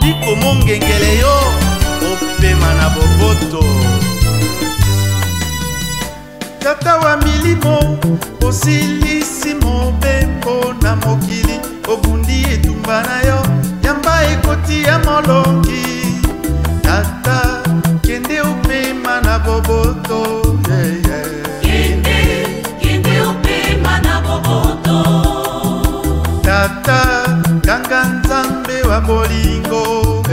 Liko mongengele yo opema na boboto. Tata wa milimo osilisi mobembo na mokili obundi etumba na yo yamba ekoti ya molongi. Tata kende opema na boboto. Kende opema na boboto. Tata ganga nzambe wa bolingo.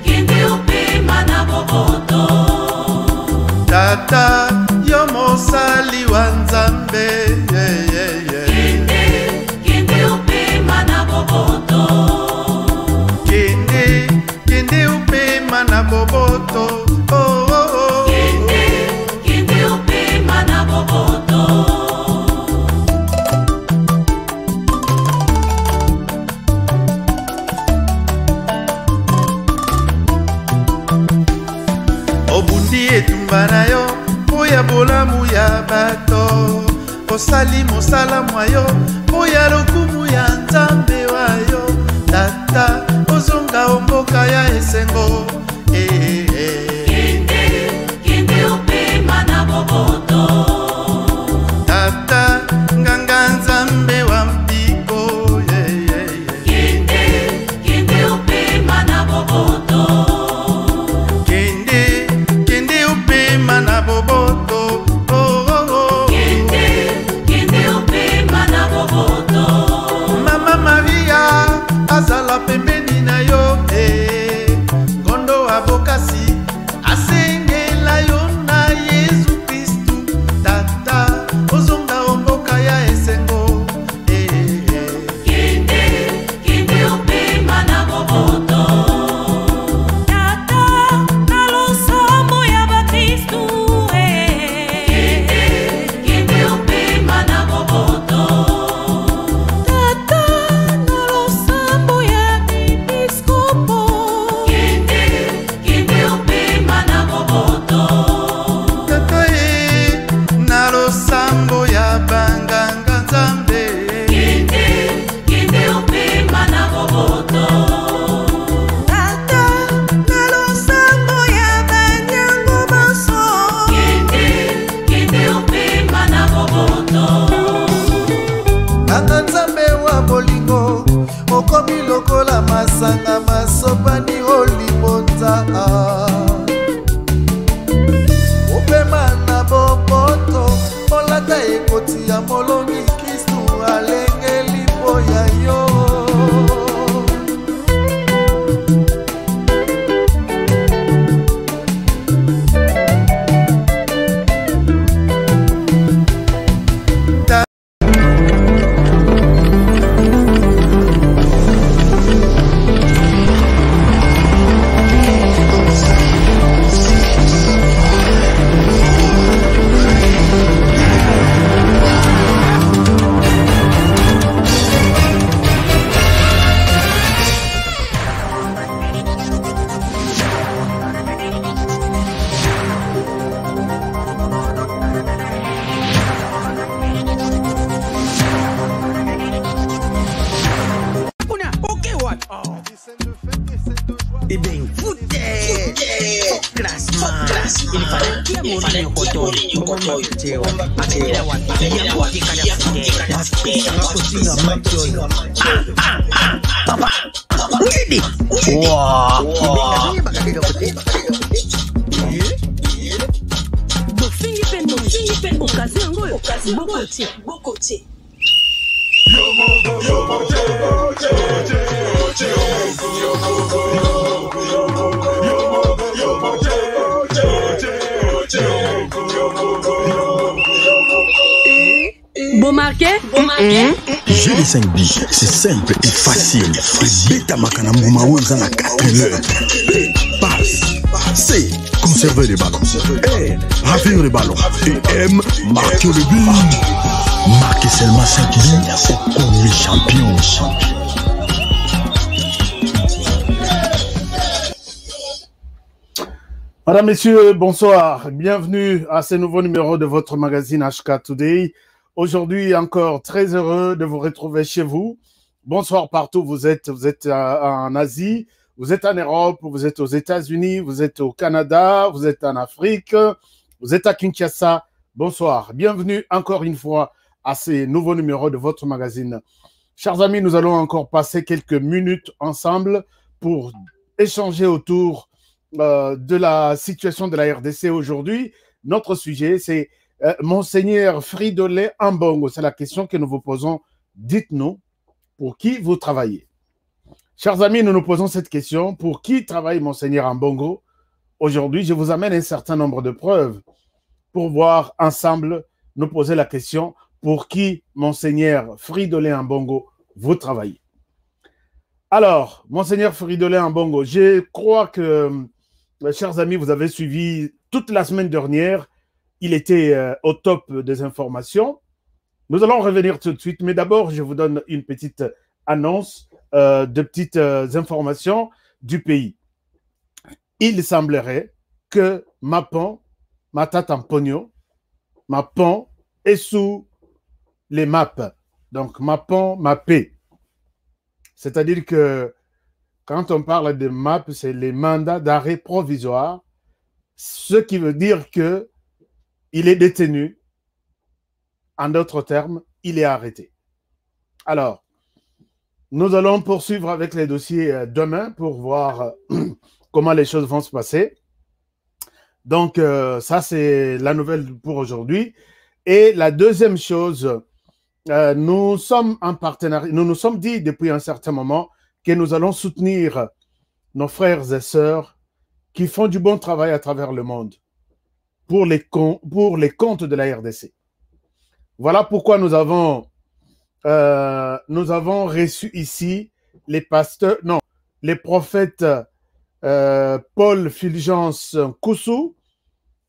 Kende opema na boboto. Tata yo mosali wa nzambe. Kende opema na boboto. Kende opema na boboto. Kende opema na boboto. Obundi etumba na yo oya bolamu ya bato. Osali mosala mwayo oya lokumu ya nzambe wayo. Tata ozonga omboka ya esengo. Kende opema na boboto. Tata nganga nzambe wa mpiko. Kende opema na boboto. Kende opema na boboto. Kende opema na boboto. Mama Maria azala pembeni na yo. Ngondo abokasi asengela yo na Yesu Kristu. Tata ozonga omboka ya esengo. Kende opema na boboto. Tata na losambo ya bakristu. Kende opema na boboto. Tata na losambo ya episkopo. Kende opema na boboto. Tata na losambo ya banganga nzambe. Kende opema na boboto. Tata na losambo ya banyango baso. Kende opema na boboto. Nganga nzambe wa bolingo okomi lokola masanga masopani olibonza. Opema na boboto olata ekoti ya molongi Kristu alengeli boya yo. Eh bien, foutez! Classement! Il fallait qu'il y ait un coton. Papa! Bon marqué? J'ai les 5 billes, c'est simple et facile. Beta Makana Moumaouza na 4 heures. B, passe. C, conserver les ballons. R, ravir les ballons. Et M, marquer le but. Marquez seulement 5 billes au premier champion. Madame, Messieurs, bonsoir. Bienvenue à ce nouveau numéro de votre magazine HK Today. Aujourd'hui, encore très heureux de vous retrouver chez vous Bonsoir partout, vous êtes en Asie, vous êtes en Europe, vous êtes aux États-Unis, vous êtes au Canada, vous êtes en Afrique, vous êtes à Kinshasa. Bonsoir, bienvenue encore une fois à ce nouveau numéro de votre magazine. Chers amis, nous allons encore passer quelques minutes ensemble pour échanger autour de la situation de la RDC aujourd'hui. Notre sujet, c'est Monseigneur Fridolin Ambongo. C'est la question que nous vous posons. Dites-nous, pour qui vous travaillez? Chers amis, nous nous posons cette question. Pour qui travaille Monseigneur Ambongo? Aujourd'hui, je vous amène un certain nombre de preuves pour voir ensemble, nous poser la question, pour qui Monseigneur Fridolin Ambongo vous travaillez? Alors, Monseigneur Fridolin Ambongo, je crois que, chers amis, vous avez suivi toute la semaine dernière. Il était au top des informations. Nous allons revenir tout de suite, mais d'abord, je vous donne une petite annonce de petites informations du pays. Il semblerait que Mapon, Matatamponio, Mapon est sous les maps. Donc, Mapon, Mapé. C'est-à-dire que quand on parle de MAP, c'est les mandats d'arrêt provisoire, ce qui veut dire que il est détenu. En d'autres termes, il est arrêté. Alors, nous allons poursuivre avec les dossiers demain pour voir comment les choses vont se passer. Donc, ça, c'est la nouvelle pour aujourd'hui. Et la deuxième chose, nous sommes en partenariat, nous nous sommes dit depuis un certain moment que nous allons soutenir nos frères et sœurs qui font du bon travail à travers le monde pour les comptes de la RDC. Voilà pourquoi nous avons reçu ici les pasteurs, non, les prophètes Paul Fulgence Koussou,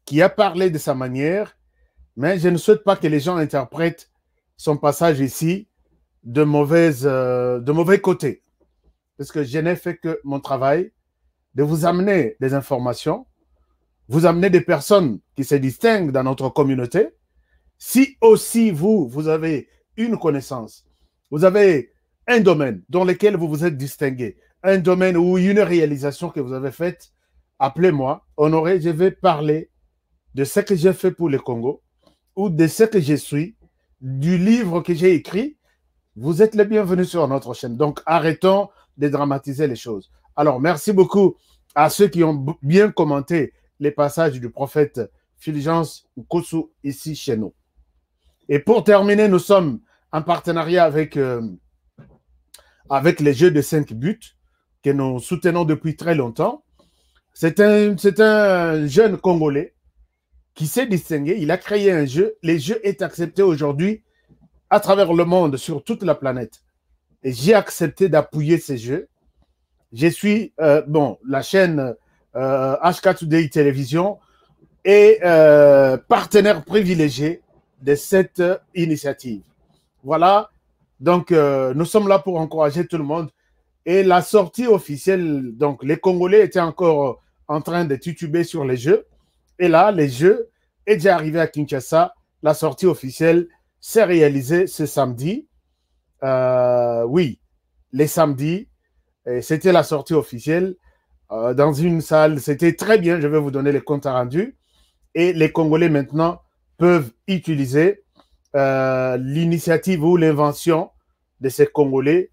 qui a parlé de sa manière, mais je ne souhaite pas que les gens interprètent son passage ici de mauvais côté. Parce que je n'ai fait que mon travail de vous amener des informations, vous amener des personnes qui se distinguent dans notre communauté. Si aussi vous avez une connaissance, vous avez un domaine dans lequel vous vous êtes distingué, un domaine ou une réalisation que vous avez faite, appelez-moi. Honoré, je vais parler de ce que j'ai fait pour le Congo ou de ce que je suis, du livre que j'ai écrit. Vous êtes les bienvenus sur notre chaîne. Donc, arrêtons de dramatiser les choses. Alors, merci beaucoup à ceux qui ont bien commenté les passages du prophète Fulgence Koussou ici chez nous. Et pour terminer, nous sommes en partenariat avec les Jeux de 5 buts que nous soutenons depuis très longtemps. C'est un jeune Congolais qui s'est distingué. Il a créé un jeu. Les jeux est accepté aujourd'hui à travers le monde, sur toute la planète. Et j'ai accepté d'appuyer ces jeux. Je suis, la chaîne HK Today Télévision est partenaire privilégié de cette initiative. Voilà, donc nous sommes là pour encourager tout le monde. Et la sortie officielle, donc les Congolais étaient encore en train de tituber sur les jeux. Et là, les jeux est déjà arrivé à Kinshasa. La sortie officielle s'est réalisée ce samedi. Oui, les samedis, c'était la sortie officielle dans une salle. C'était très bien, je vais vous donner les comptes rendus. Et les Congolais maintenant peuvent utiliser l'initiative ou l'invention de ces Congolais,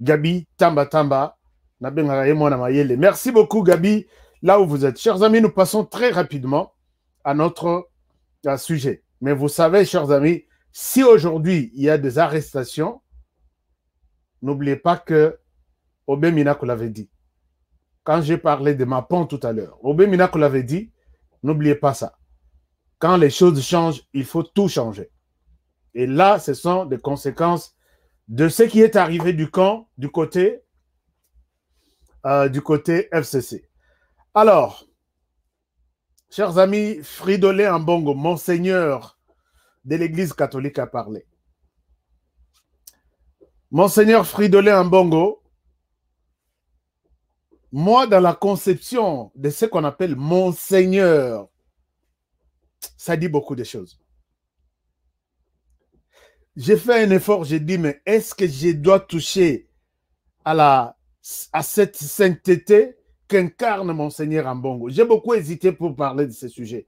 Gabi Tamba Tamba. Merci beaucoup, Gabi, là où vous êtes. Chers amis, nous passons très rapidement à notre sujet. Mais vous savez, chers amis, si aujourd'hui il y a des arrestations, n'oubliez pas que Obé Minakou l'avait dit. Quand j'ai parlé de Mapon tout à l'heure, Obé Minakou l'avait dit, n'oubliez pas ça. Quand les choses changent, il faut tout changer. Et là, ce sont des conséquences de ce qui est arrivé du côté FCC. Alors, chers amis, Fridolin Ambongo, Monseigneur de l'Église catholique, a parlé. Monseigneur Fridolin Ambongo, moi, dans la conception de ce qu'on appelle Monseigneur, ça dit beaucoup de choses. j'ai fait un effort, j'ai dit, mais est-ce que je dois toucher à cette sainteté qu'incarne Monseigneur Ambongo? J'ai beaucoup hésité pour parler de ce sujet.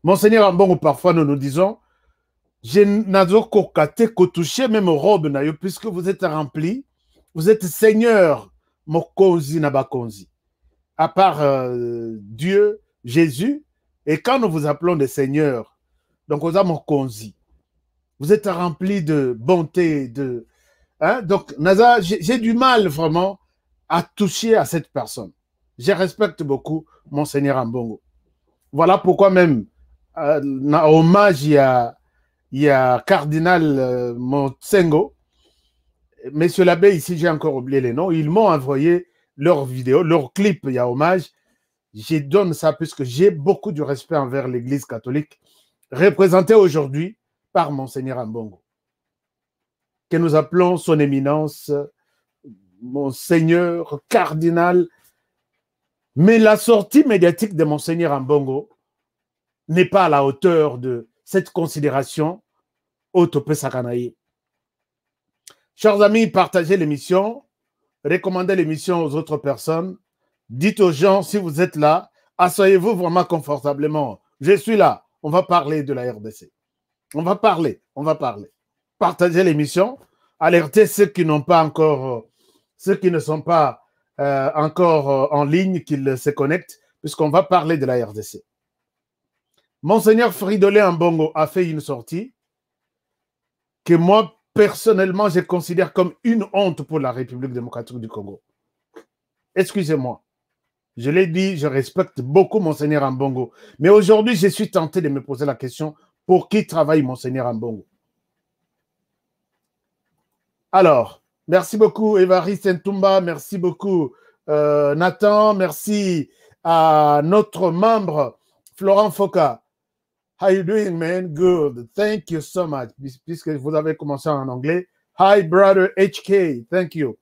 Monseigneur Ambongo, parfois nous nous disons, je n'ai qu'au toucher même aux robes, puisque vous êtes rempli, vous êtes Seigneur Mokonzi Nabakonzi. À part Dieu, Jésus, et quand nous vous appelons des seigneurs, donc vous êtes Mokonzi. Vous êtes rempli de bonté, donc Naza, j'ai du mal vraiment à toucher à cette personne. Je respecte beaucoup Monseigneur Ambongo. Voilà pourquoi même, en hommage, il y a Cardinal Motsengo, Monsieur l'abbé, ici, j'ai encore oublié les noms, ils m'ont envoyé leur vidéo, leur clip, il y a hommage. Je donne ça puisque j'ai beaucoup de respect envers l'Église catholique, représentée aujourd'hui par Monseigneur Ambongo, que nous appelons son éminence, Monseigneur Cardinal. Mais la sortie médiatique de Monseigneur Ambongo n'est pas à la hauteur de cette considération Otope Sakanaye. Chers amis, partagez l'émission, recommandez l'émission aux autres personnes, dites aux gens, si vous êtes là, asseyez-vous vraiment confortablement. Je suis là, on va parler de la RDC. On va parler. Partagez l'émission, alertez ceux qui n'ont pas encore, ceux qui ne sont pas encore en ligne, qu'ils se connectent, puisqu'on va parler de la RDC. Monseigneur Fridolin Ambongo a fait une sortie que moi, personnellement, je considère comme une honte pour la République démocratique du Congo. Excusez-moi. Je l'ai dit, je respecte beaucoup Monseigneur Ambongo. Mais aujourd'hui, je suis tenté de me poser la question, pour qui travaille Monseigneur Ambongo? Alors, merci beaucoup Évariste Ntumba, merci beaucoup Nathan, merci à notre membre Florent Foka. How you doing, man? Good. Thank you so much. Puisque vous avez commencé en anglais. Hi, brother HK. Thank you.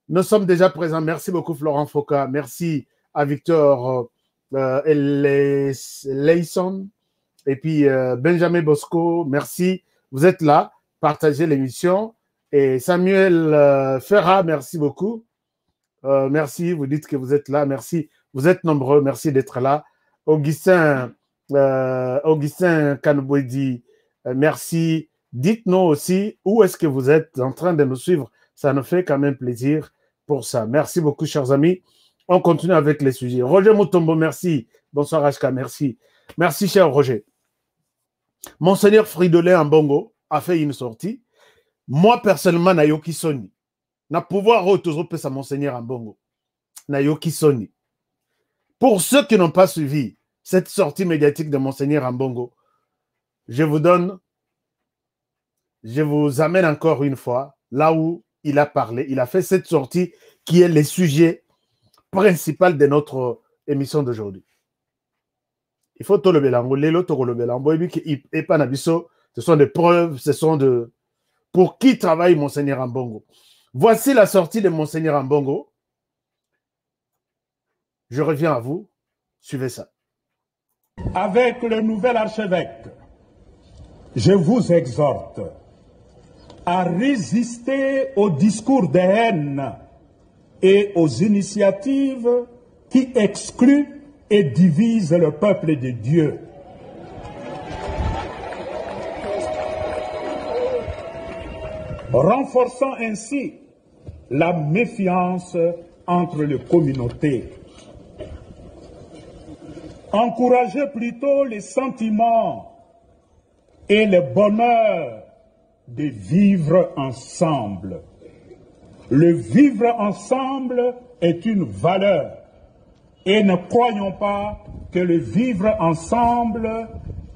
Nous sommes déjà présents. Merci beaucoup, Florent Foka. Merci à Victor Leison. Et puis, Benjamin Bosco. Merci. Vous êtes là. Partagez l'émission. Et Samuel Ferra, merci beaucoup. Merci. Vous dites que vous êtes là. Merci. Vous êtes nombreux. Merci d'être là. Augustin Kanouboudi, merci. Dites-nous aussi où est-ce que vous êtes en train de nous suivre. Ça nous fait quand même plaisir pour ça. Merci beaucoup, chers amis. On continue avec les sujets. Roger Mutombo, merci. Bonsoir, HK, merci. Merci, cher Roger. Monseigneur Fridolin Ambongo a fait une sortie. Moi, personnellement, Nayoki Soni. Na pouvoir autour à Monseigneur Ambongo. Nayoki Soni. Pour ceux qui n'ont pas suivi cette sortie médiatique de Monseigneur Ambongo, je vous amène encore une fois là où il a parlé. Il a fait cette sortie qui est le sujet principal de notre émission d'aujourd'hui. Il faut tout le bélango, et pas nabiso. Ce sont des preuves, ce sont de... Pour qui travaille Monseigneur Ambongo? Voici la sortie de Monseigneur Ambongo. Je reviens à vous. Suivez ça. Avec le nouvel archevêque, je vous exhorte à résister aux discours de haine et aux initiatives qui excluent et divisent le peuple de Dieu. Renforçant ainsi la méfiance entre les communautés. Encouragez plutôt les sentiments et le bonheur de vivre ensemble. Le vivre ensemble est une valeur et ne croyons pas que le vivre ensemble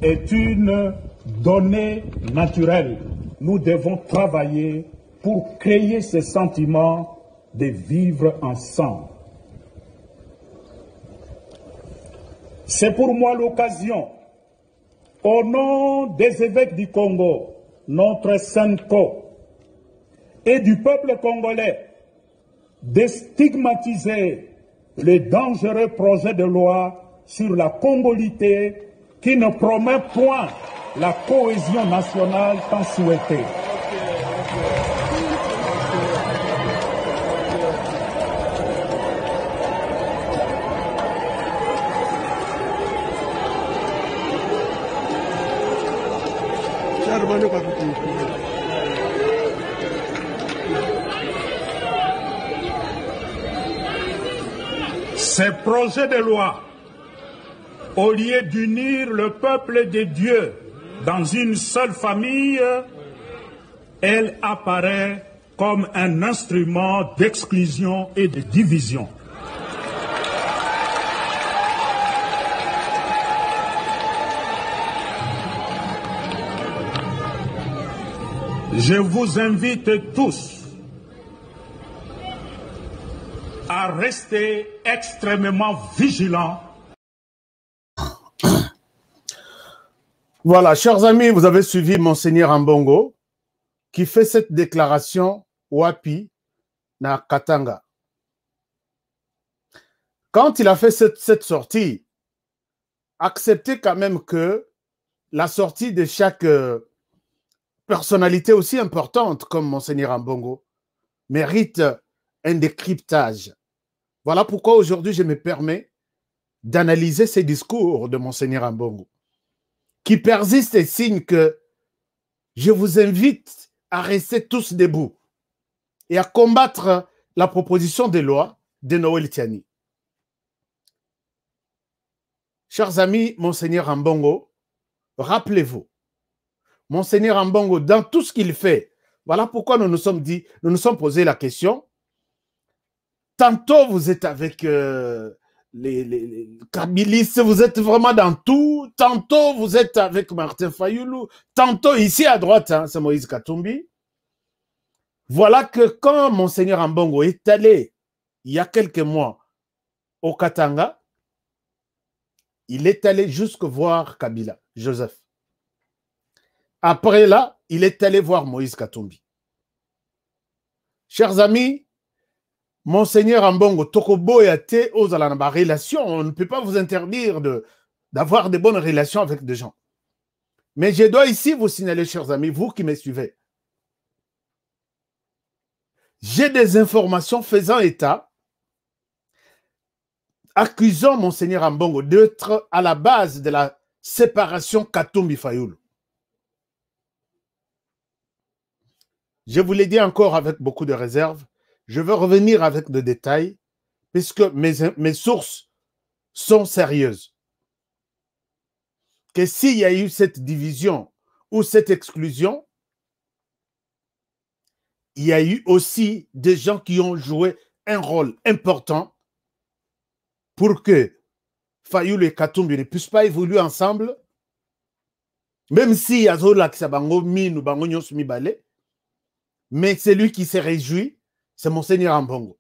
est une donnée naturelle. Nous devons travailler pour créer ce sentiment de vivre ensemble. C'est pour moi l'occasion, au nom des évêques du Congo, notre SENCO, et du peuple congolais, de stigmatiser le dangereux projet de loi sur la congolité qui ne promet point la cohésion nationale tant souhaitée. Ces projets de loi, au lieu d'unir le peuple de Dieu dans une seule famille, elle apparaît comme un instrument d'exclusion et de division. Je vous invite tous à rester extrêmement vigilants. Voilà, chers amis, vous avez suivi Monseigneur Ambongo qui fait cette déclaration Wapi na Katanga. Quand il a fait cette sortie, acceptez quand même que la sortie de chaque personnalité aussi importante comme Monseigneur Ambongo mérite un décryptage. Voilà pourquoi aujourd'hui je me permets d'analyser ces discours de Monseigneur Ambongo qui persistent et signent que je vous invite à rester tous debout et à combattre la proposition de loi de Noël Tiani. Chers amis, Monseigneur Ambongo, rappelez-vous, Monseigneur Ambongo, dans tout ce qu'il fait, voilà pourquoi nous nous sommes posé la question. Tantôt, vous êtes avec les kabilistes, vous êtes vraiment dans tout. Tantôt, vous êtes avec Martin Fayoulou. Tantôt, ici à droite, hein, c'est Moïse Katumbi. Voilà que quand Monseigneur Ambongo est allé, il y a quelques mois, au Katanga, il est allé jusque voir Kabila, Joseph. Après là, il est allé voir Moïse Katumbi. Chers amis, Monseigneur Ambongo, Tokobo et Ate, aux relations, on ne peut pas vous interdire d'avoir de bonnes relations avec des gens. Mais je dois ici vous signaler, chers amis, vous qui me suivez. J'ai des informations faisant état, accusant Monseigneur Ambongo d'être à la base de la séparation Katumbi-Fayoulou. Je vous l'ai dit encore avec beaucoup de réserve. Je veux revenir avec des détails puisque mes sources sont sérieuses. Que s'il y a eu cette division ou cette exclusion, il y a eu aussi des gens qui ont joué un rôle important pour que Fayoulou et Katumbi ne puissent pas évoluer ensemble, même si Yazola Kisabango Min ou Bango Nyos Mibale. Mais celui qui s'est réjoui, c'est Monseigneur Ambongo.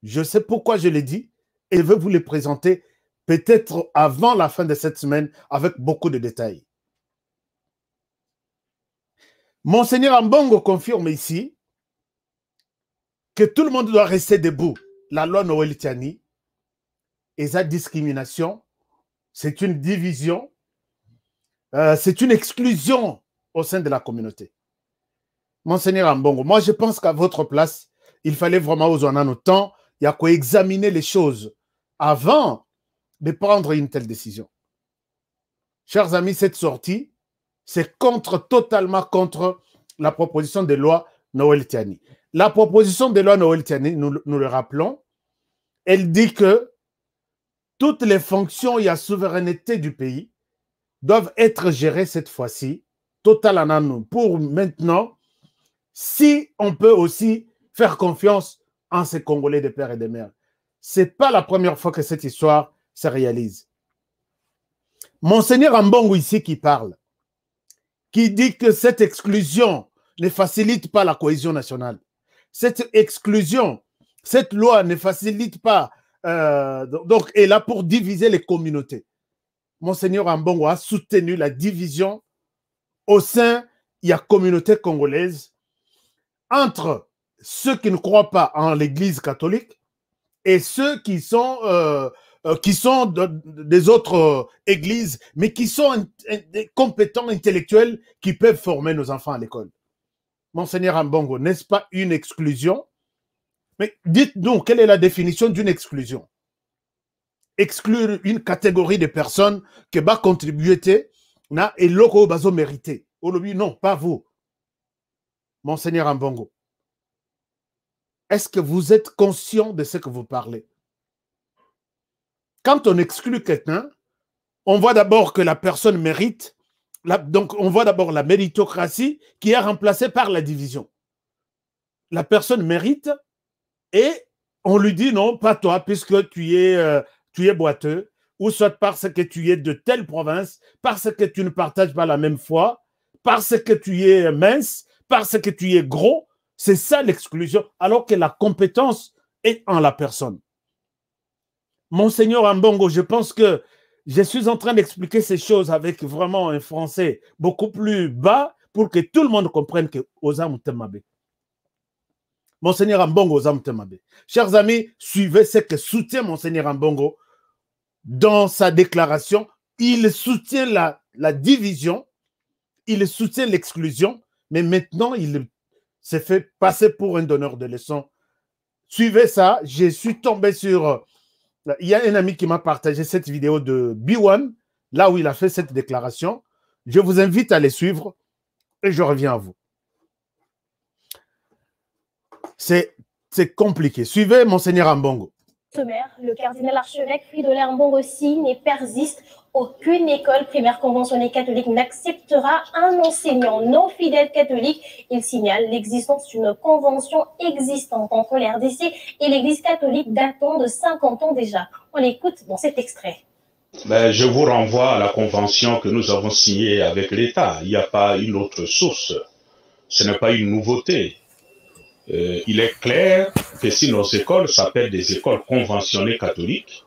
Je sais pourquoi je l'ai dit et je vais vous le présenter peut-être avant la fin de cette semaine avec beaucoup de détails. Monseigneur Ambongo confirme ici que tout le monde doit rester debout. La loi Noël Tiani et sa discrimination, c'est une division, c'est une exclusion au sein de la communauté. Monseigneur Ambongo, moi je pense qu'à votre place, il fallait vraiment aux nos temps, il y a quoi examiner les choses avant de prendre une telle décision. Chers amis, cette sortie, c'est totalement contre la proposition de loi Noël Tiani. La proposition de loi Noël Tiani, nous le rappelons, elle dit que toutes les fonctions et la souveraineté du pays doivent être gérées cette fois-ci, totalement pour maintenant. Si on peut aussi faire confiance en ces Congolais de père et de mère. Ce n'est pas la première fois que cette histoire se réalise. Monseigneur Ambongo ici qui parle, qui dit que cette exclusion ne facilite pas la cohésion nationale. Cette exclusion, cette loi ne facilite pas, donc est là pour diviser les communautés. Monseigneur Ambongo a soutenu la division au sein de la communauté congolaise entre ceux qui ne croient pas en l'Église catholique et ceux qui sont qui sont des autres églises, mais qui sont des compétents intellectuels qui peuvent former nos enfants à l'école. Monseigneur Ambongo, n'est-ce pas une exclusion? Mais dites-nous, quelle est la définition d'une exclusion? Exclure une catégorie de personnes qui va contribuer na et loko bazo mérité. Non, pas vous. Monseigneur Ambongo. Est-ce que vous êtes conscient de ce que vous parlez? Quand on exclut quelqu'un, on voit d'abord que la personne mérite, donc on voit d'abord la méritocratie qui est remplacée par la division. La personne mérite et on lui dit non, pas toi, puisque tu es boiteux, ou soit parce que tu es de telle province, parce que tu ne partages pas la même foi, parce que tu es mince, parce que tu es gros. C'est ça l'exclusion, alors que la compétence est en la personne. Monseigneur Ambongo, je pense que je suis en train d'expliquer ces choses avec vraiment un français beaucoup plus bas pour que tout le monde comprenne que Ozam Temabe. Monseigneur Ambongo Ozam Temabe. Chers amis, suivez ce que soutient Monseigneur Ambongo dans sa déclaration. Il soutient la division, il soutient l'exclusion, mais maintenant il s'est fait passer pour un donneur de leçons. Suivez ça, je suis tombé sur... Il y a un ami qui m'a partagé cette vidéo de B1, là où il a fait cette déclaration. Je vous invite à les suivre et je reviens à vous. C'est compliqué. Suivez Monseigneur Ambongo. Le cardinal archevêque Fridolin Ambongo signe et persiste. Aucune école primaire conventionnée catholique n'acceptera un enseignant non fidèle catholique. Il signale l'existence d'une convention existante entre l'RDC et l'Église catholique datant de 50 ans déjà. On l'écoute dans cet extrait. Je vous renvoie à la convention que nous avons signée avec l'État. Il n'y a pas une autre source. Ce n'est pas une nouveauté. Il est clair que si nos écoles s'appellent des écoles conventionnées catholiques,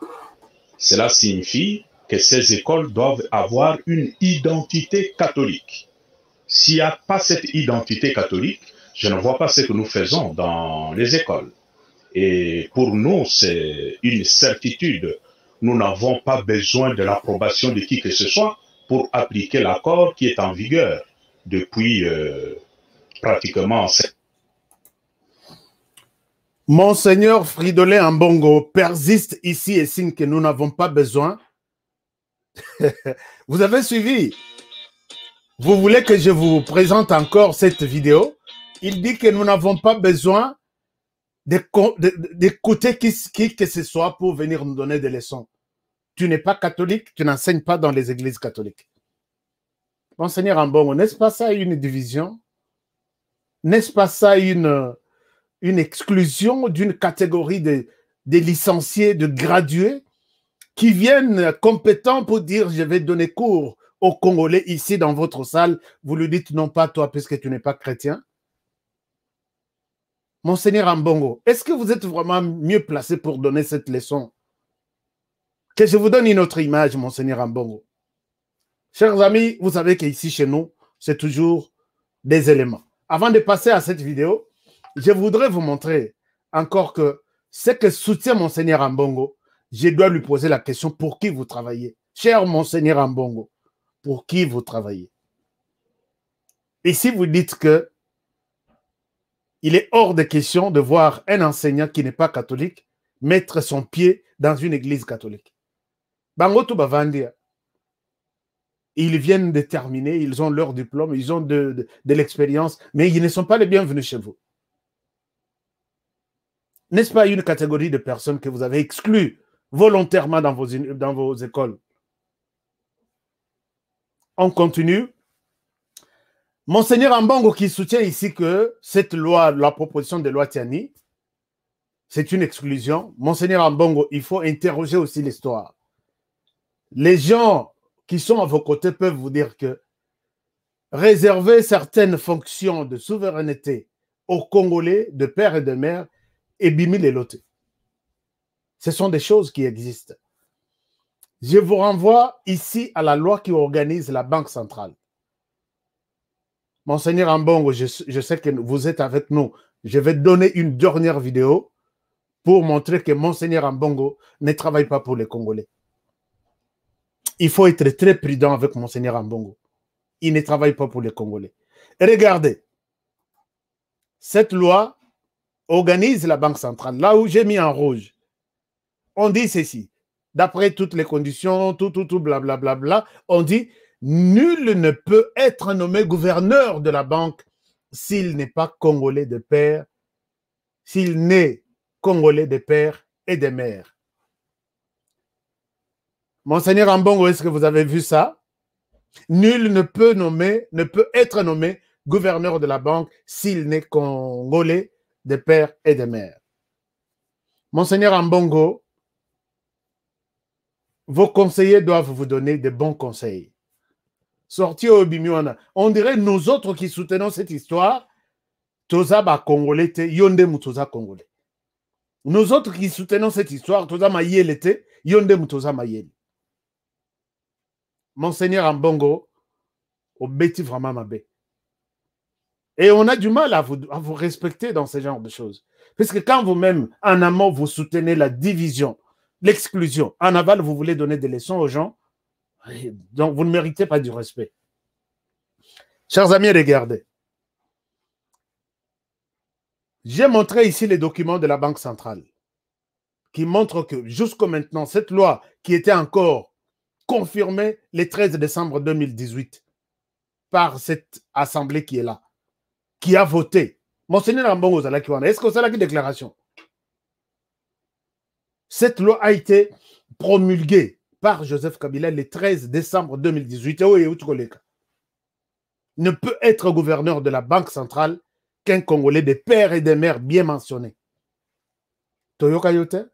cela signifie que ces écoles doivent avoir une identité catholique. S'il n'y a pas cette identité catholique, je ne vois pas ce que nous faisons dans les écoles. Et pour nous, c'est une certitude. Nous n'avons pas besoin de l'approbation de qui que ce soit pour appliquer l'accord qui est en vigueur depuis pratiquement... Monseigneur Fridolin Ambongo persiste ici et signe que nous n'avons pas besoin. Vous avez suivi. Vous voulez que je vous présente encore cette vidéo? Il dit que nous n'avons pas besoin d'écouter qui que ce soit pour venir nous donner des leçons. Tu n'es pas catholique, tu n'enseignes pas dans les églises catholiques. Monseigneur Ambongo, n'est-ce pas ça une division? N'est-ce pas ça une exclusion d'une catégorie de licenciés, de gradués qui viennent compétents pour dire je vais donner cours aux Congolais ici dans votre salle. Vous lui dites non pas toi puisque tu n'es pas chrétien. Monseigneur Ambongo, est-ce que vous êtes vraiment mieux placé pour donner cette leçon? Que je vous donne une autre image, Monseigneur Ambongo. Chers amis, vous savez qu'ici chez nous, c'est toujours des éléments. Avant de passer à cette vidéo, je voudrais vous montrer encore que ce que soutient Monseigneur Ambongo, je dois lui poser la question, pour qui vous travaillez? Cher Monseigneur Ambongo, pour qui vous travaillez? Et si vous dites que il est hors de question de voir un enseignant qui n'est pas catholique mettre son pied dans une église catholique. Bangoto Bavandia. Ils viennent de terminer, ils ont leur diplôme, ils ont de l'expérience, mais ils ne sont pas les bienvenus chez vous. N'est-ce pas une catégorie de personnes que vous avez exclues volontairement dans vos écoles? On continue. Monseigneur Ambongo qui soutient ici que cette loi, la proposition de loi Tiani, c'est une exclusion. Monseigneur Ambongo, il faut interroger aussi l'histoire. Les gens qui sont à vos côtés peuvent vous dire que réserver certaines fonctions de souveraineté aux Congolais, de père et de mère, et bimi les lotés. Ce sont des choses qui existent. Je vous renvoie ici à la loi qui organise la Banque centrale. Monseigneur Ambongo, je sais que vous êtes avec nous. Je vais donner une dernière vidéo pour montrer que Monseigneur Ambongo ne travaille pas pour les Congolais. Il faut être très prudent avec Monseigneur Ambongo. Il ne travaille pas pour les Congolais. Et regardez, cette loi organise la Banque centrale. Là où j'ai mis en rouge, on dit ceci. D'après toutes les conditions, tout, blablabla, on dit nul ne peut être nommé gouverneur de la banque s'il n'est pas congolais de père, s'il n'est congolais de père et de mère. Monseigneur Ambongo, est-ce que vous avez vu ça? Nul ne peut être nommé gouverneur de la banque s'il n'est congolais de père et de mère. Monseigneur Ambongo, vos conseillers doivent vous donner de bons conseils. Sorti au Bimiwana. On dirait nous autres qui soutenons cette histoire, Toza ba Congolais, Yonde Mutoza Congolais. Nous autres qui soutenons cette histoire, Toza Mayele, Yonde Mutoza Mayele. Monseigneur Ambongo, au bêtis vraiment mabé. Et on a du mal à vous respecter dans ce genre de choses. Parce que quand vous-même, en amont, vous soutenez la division, l'exclusion, en aval, vous voulez donner des leçons aux gens, donc vous ne méritez pas du respect. Chers amis, regardez. J'ai montré ici les documents de la Banque centrale qui montrent que jusqu'à maintenant, cette loi qui était encore confirmée le 13 décembre 2018 par cette assemblée qui est là, qui a voté. Monseigneur Ambongo, est-ce que c'est la déclaration? Cette loi a été promulguée par Joseph Kabila le 13 décembre 2018. Ne peut être gouverneur de la Banque centrale qu'un Congolais de père et de mère bien mentionné. Toyoka yote?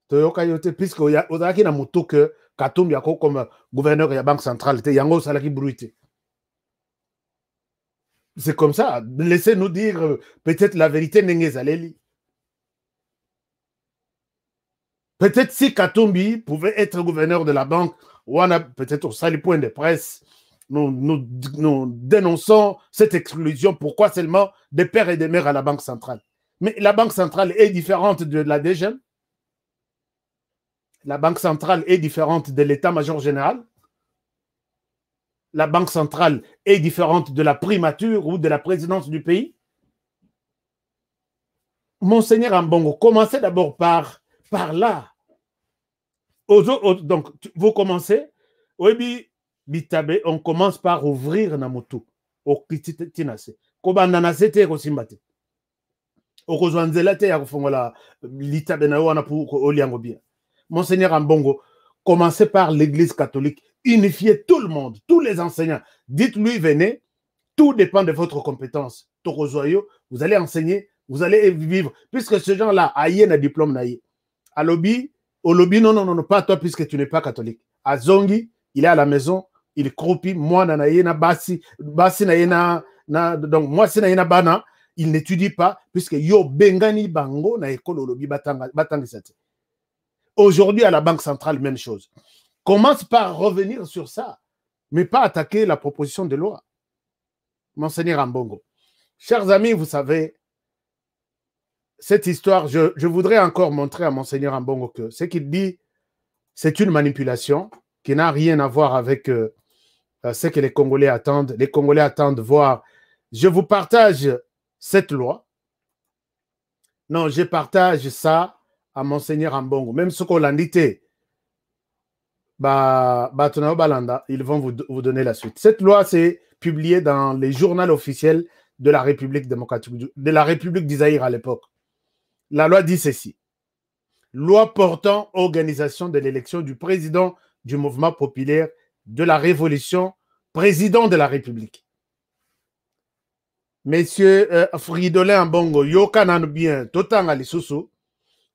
Toyoka yote, puisque il y a un moto que Katumbi a comme gouverneur de la Banque centrale, yango salaki bruité. C'est comme ça. Laissez-nous dire peut-être la vérité n'engezaleli. Peut-être si Katumbi pouvait être gouverneur de la banque, ou on a peut-être au sali point de presse, nous dénonçons cette exclusion. Pourquoi seulement des pères et des mères à la Banque centrale? Mais la Banque centrale est différente de la DGM. La Banque centrale est différente de l'État-major général. La Banque centrale est différente de la primature ou de la présidence du pays. Monseigneur Ambongo, commencez d'abord par là. Donc, vous commencez. Oui, bitabe, on commence par ouvrir Namoto. Au Kititinase. Kobandanase te kosimbate. Au Kozwanzelate ya kufongola litabe na wana pour oliango bien. Monseigneur Ambongo, commencez par l'Église catholique. Unifiez tout le monde, tous les enseignants. Dites-lui, venez, tout dépend de votre compétence. Tokozoyo, vous allez enseigner, vous allez vivre. Puisque ce genre-là, aïe un diplôme naïe. À lobby, au lobby, non, pas toi, puisque tu n'es pas catholique. À Zongi, il est à la maison, il croupit, moi, nanaïe na basi naïe donc moi, c'est naïe na bana, il n'étudie pas, puisque yo bengani bango na école au lobby batangisate. Aujourd'hui, à la Banque centrale, même chose. Commence par revenir sur ça, mais pas attaquer la proposition de loi. Monseigneur Ambongo. Chers amis, vous savez, cette histoire, je voudrais encore montrer à Monseigneur Ambongo que ce qu'il dit, c'est une manipulation qui n'a rien à voir avec ce que les Congolais attendent. Les Congolais attendent voir. Je vous partage cette loi. Non, je partage ça à Monseigneur Ambongo. Même ce qu'on l'a dit, ils vont vous donner la suite. Cette loi, c'est publiée dans les journaux officiels de la République démocratique, de la République d'Isaïr à l'époque. La loi dit ceci. Loi portant organisation de l'élection du président du mouvement populaire de la Révolution, président de la République. Monsieur Fridolin Ambongo, Yokanan bien, Totanga Lisusu,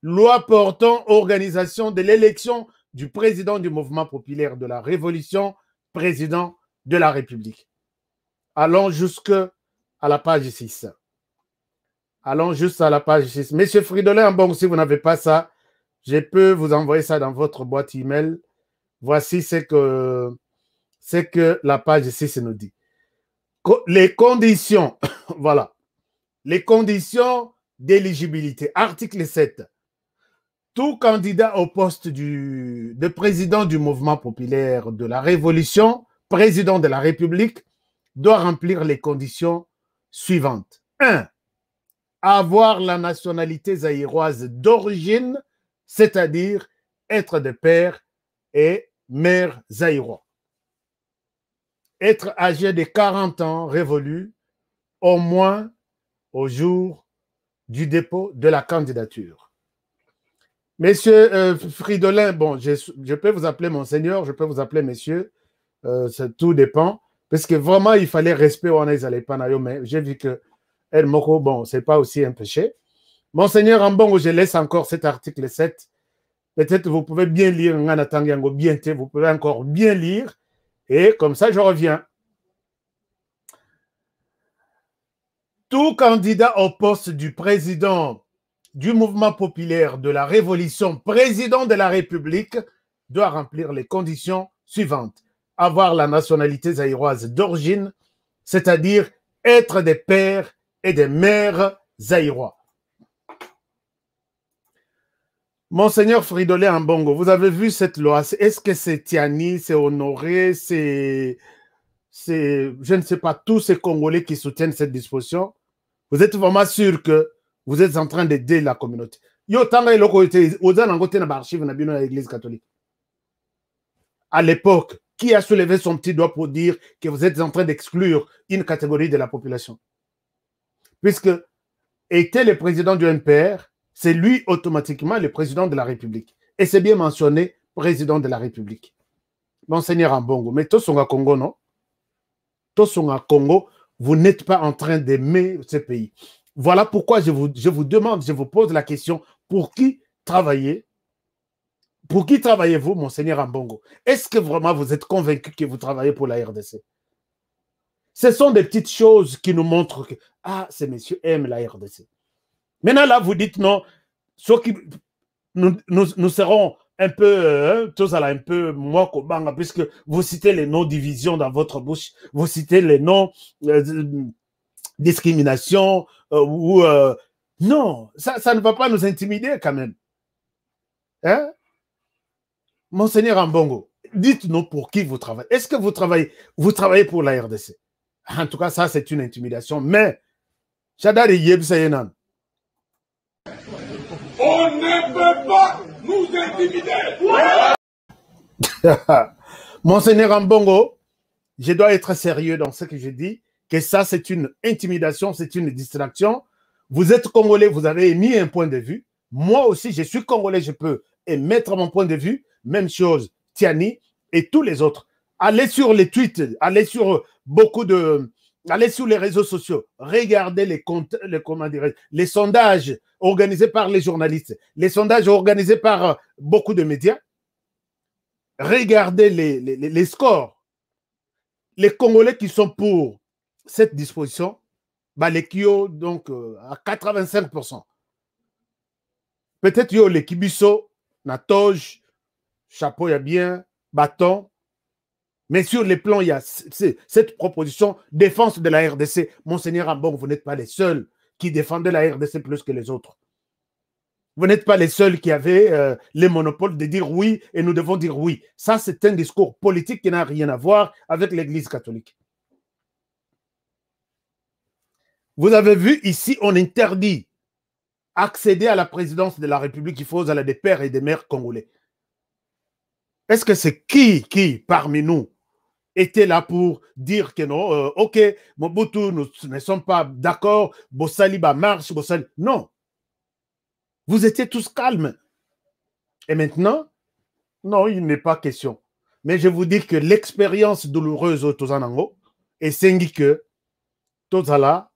loi portant organisation de l'élection du président du mouvement populaire de la Révolution, président de la République. Allons jusqu'à la page 6. Allons juste à la page 6. Monsieur Fridolin, bon, si vous n'avez pas ça, je peux vous envoyer ça dans votre boîte email. Voici ce que la page 6 nous dit. Les conditions, voilà. Les conditions d'éligibilité. Article 7. Tout candidat au poste de président du mouvement populaire de la Révolution, président de la République, doit remplir les conditions suivantes. 1. Avoir la nationalité zaïroise d'origine, c'est-à-dire être de père et mère zaïrois. Être âgé de 40 ans révolus au moins au jour du dépôt de la candidature. Monsieur Fridolin, bon, je peux vous appeler monseigneur, je peux vous appeler monsieur, tout dépend, parce que vraiment, il fallait respect au Panayo, mais j'ai vu que El Moko, bon, c'est pas aussi un péché. Monseigneur Ambongo, je laisse encore cet article 7. Peut-être vous pouvez bien lire, vous pouvez encore bien lire, et comme ça, je reviens. Tout candidat au poste du président du mouvement populaire de la Révolution, président de la République, doit remplir les conditions suivantes. Avoir la nationalité zaïroise d'origine, c'est-à-dire être des pères et des mères zaïrois. Monseigneur Fridolin Ambongo, vous avez vu cette loi. Est-ce que c'est Tiani, c'est Honoré, c'est, je ne sais pas, tous ces Congolais qui soutiennent cette disposition? Vous êtes vraiment sûr que vous êtes en train d'aider la communauté? L'Église catholique. À l'époque, qui a soulevé son petit doigt pour dire que vous êtes en train d'exclure une catégorie de la population? Puisque était le président du NPR, c'est lui automatiquement le président de la République. Et c'est bien mentionné, président de la République. Monseigneur Ambongo, mais Tosonga Congo, non? Tosonga Congo, vous n'êtes pas en train d'aimer ce pays. Voilà pourquoi je vous demande, je vous pose la question, pour qui travaillez? Pour qui travaillez-vous, Monseigneur Ambongo? Est-ce que vraiment vous êtes convaincu que vous travaillez pour la RDC? Ce sont des petites choses qui nous montrent que, ah, ces messieurs aiment la RDC. Maintenant, là, vous dites non, nous serons un peu, tous un peu moi, puisque vous citez les noms division dans votre bouche, vous citez les noms discrimination, non, ça ne va pas nous intimider quand même. Hein? Monseigneur Ambongo, dites-nous pour qui vous travaillez. Est-ce que vous travaillez pour la RDC? En tout cas, ça, c'est une intimidation, mais Chadari Yebsayenan. On ne peut pas nous intimider. Monseigneur Ambongo, je dois être sérieux dans ce que je dis, que ça, c'est une intimidation, c'est une distraction. Vous êtes Congolais, vous avez émis un point de vue. Moi aussi, je suis Congolais, je peux émettre mon point de vue. Même chose, Tiani et tous les autres. Allez sur les tweets, allez sur allez sur les réseaux sociaux, regardez les sondages organisés par les journalistes, les sondages organisés par beaucoup de médias. Regardez les scores. Les Congolais qui sont pour cette disposition, bah, les Kyo, donc à 85%. Peut-être yo les Kibiso, na toge, chapeau, il y a bien, bâton. Mais sur les plans, il y a cette proposition défense de la RDC. Monseigneur Ambongo, vous n'êtes pas les seuls qui défendaient la RDC plus que les autres. Vous n'êtes pas les seuls qui avaient les monopoles de dire oui et nous devons dire oui. Ça, c'est un discours politique qui n'a rien à voir avec l'Église catholique. Vous avez vu ici, on interdit accéder à la présidence de la République. Il faut aller des pères et des mères congolais. Est-ce que c'est qui parmi nous était là pour dire que non, ok, Mobutu, nous ne sommes pas d'accord, Bossaliba marche, Bossali. Non. Vous étiez tous calmes. Et maintenant, non, il n'est pas question. Mais je vous dis que l'expérience douloureuse au Tozanango est sengi que Tozala,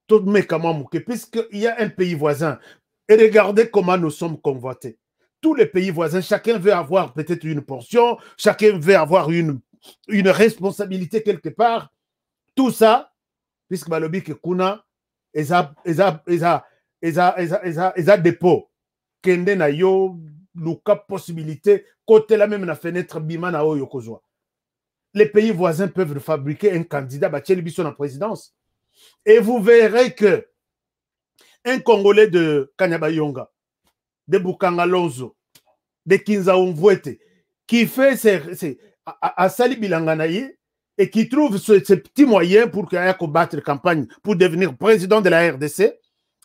tout mécamment, puisqu'il y a un pays voisin. Et regardez comment nous sommes convoités. Tous les pays voisins, chacun veut avoir peut-être une portion, chacun veut avoir une responsabilité quelque part. Tout ça, puisque Balobi que Kuna, eza dépôt. Kende na yo, luka possibilité, côté la même na fenêtre bima na oyo kozwa. Les pays voisins peuvent fabriquer un candidat, Bacheli Bisso na présidence. Et vous verrez que un Congolais de Kanyabayonga, de Bukangalonzo, de Kinzaoumvouete, qui fait à Sali Bilanganaye et qui trouve ce petit moyen pour qu'il aille combattre la campagne pour devenir président de la RDC,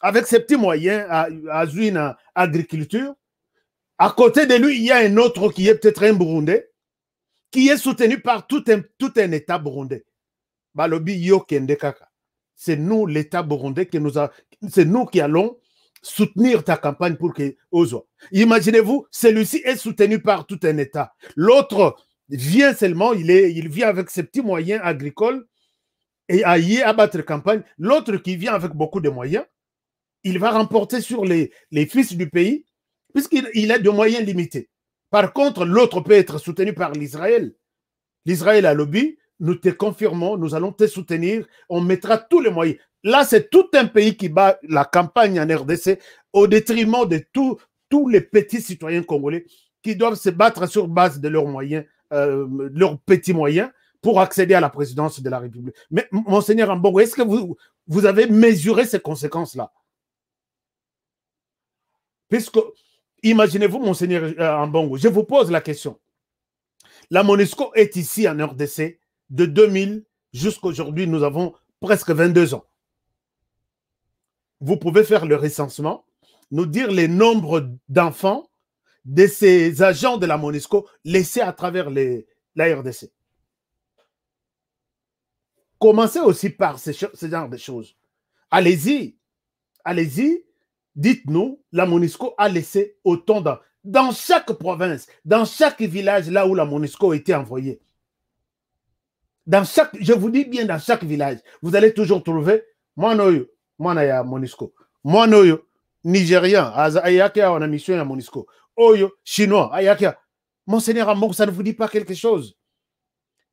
avec ces petits moyens à Zouine agriculture. À côté de lui, il y a un autre qui est peut-être un Burundais, qui est soutenu par tout un État burundais. Balobi Yo Kende Kaka. C'est nous, l'État burundais, c'est nous qui allons soutenir ta campagne pour que Ozo. Imaginez-vous, celui-ci est soutenu par tout un État. L'autre vient seulement, il vient avec ses petits moyens agricoles et à y abattre campagne. L'autre qui vient avec beaucoup de moyens, il va remporter sur les fils du pays, puisqu'il a des moyens limités. Par contre, l'autre peut être soutenu par l'Israël. L'Israël a lobby, nous te confirmons, nous allons te soutenir, on mettra tous les moyens. Là, c'est tout un pays qui bat la campagne en RDC au détriment de tous les petits citoyens congolais qui doivent se battre sur base de leurs moyens, leurs petits moyens, pour accéder à la présidence de la République. Mais, Monseigneur Ambongo, est-ce que vous avez mesuré ces conséquences-là? Puisque, imaginez-vous, Monseigneur Ambongo, je vous pose la question. La MONUSCO est ici en RDC de 2000 jusqu'à aujourd'hui, nous avons presque 22 ans. Vous pouvez faire le recensement, nous dire les nombres d'enfants de ces agents de la MONUSCO laissés à travers la RDC. Commencez aussi par ce genre de choses. Allez-y, allez-y, dites-nous, la MONUSCO a laissé autant dans chaque province, dans chaque village là où la MONUSCO a été envoyée. Je vous dis bien, dans chaque village, vous allez toujours trouver moi na MONUSCO, moi Nigérien, ayakia on a mission à MONUSCO, oyo chinois, ayakia. Monseigneur Ambongo, ça ne vous dit pas quelque chose?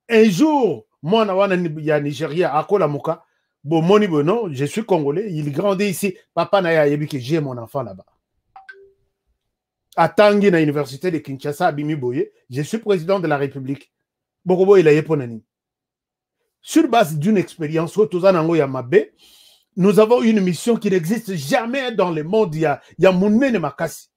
Un jour, moi na Nigérien, akola muka, bon moni non, je suis congolais, il grandit ici, papa na ya yebi que j'ai mon enfant là-bas. À Tangi na université de Kinshasa, Bimi Boye, je suis président de la République. Bokobo il a yeponani. Sur base d'une expérience, nous avons une mission qui n'existe jamais dans le monde. Il y a Mounene Makasi.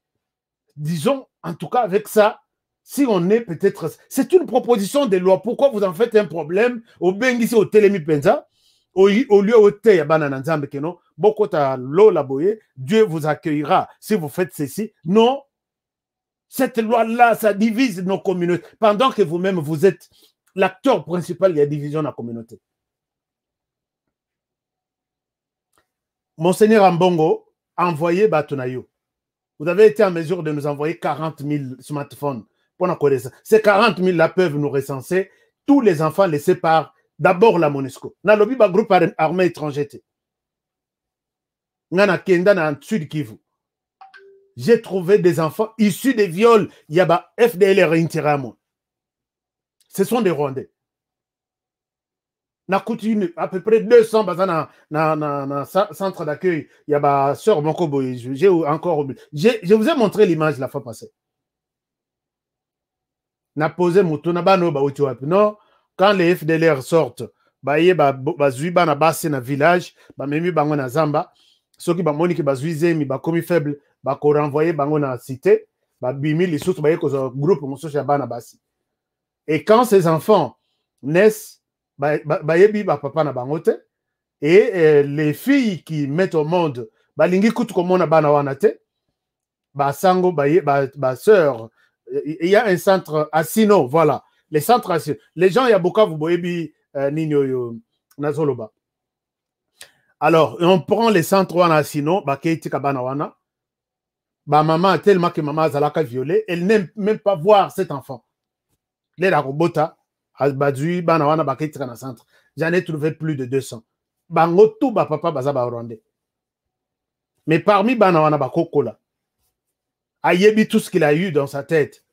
Disons, en tout cas, avec ça, si on est peut-être... C'est une proposition de loi. Pourquoi vous en faites un problème au Bengisi, au Télémi Penza, au lieu au Té, Dieu vous accueillera si vous faites ceci. Non. Cette loi-là, ça divise nos communautés. Pendant que vous-même, vous êtes l'acteur principal de la division de la communauté. Monseigneur Ambongo, envoyez Batunayo. Vous avez été en mesure de nous envoyer 40 000 smartphones pour la connaissance. Ces 40 000 là peuvent nous recenser tous les enfants laissés par d'abord la MONUSCO. Dans le groupe armé étranger. Dans Kenda, dans Sud Kivu. J'ai trouvé des enfants issus des viols. Il y a FDLR Intiramo. Ce sont des Rwandais. Na coûté à peu près 200 dans le centre d'accueil. Il y a sœur Mokobo. J'ai encore oublié. Je vous ai montré l'image la fois passée. Na posé Moutona Bano non, quand les FDLR sortent, na basse na village, memi bango na Zamba, ceux qui moni ki bazuize mi bakomi faible, ko renvoyer bango na cité, bimi les autres ko groupe moso bana basi. Et quand ces enfants naissent, papa na bangote, et les filles qui mettent au monde, lingi kutu komona bana wanate, sango sœur, il y a un centre à Sino, voilà, les centres à Sino. Les gens, il y a beaucoup vous boyebi nino nazoloba. Alors, on prend les centres à Sino, keiti kabana wana. Maman, tellement que maman zalaka violée, elle n'aime même pas voir cet enfant. Les robota, j'en ai trouvé plus de 200. Bangotu papa bazaba rwandais. Mais parmi banawana bakokola, ayebi tout ce qu'il a eu dans sa tête.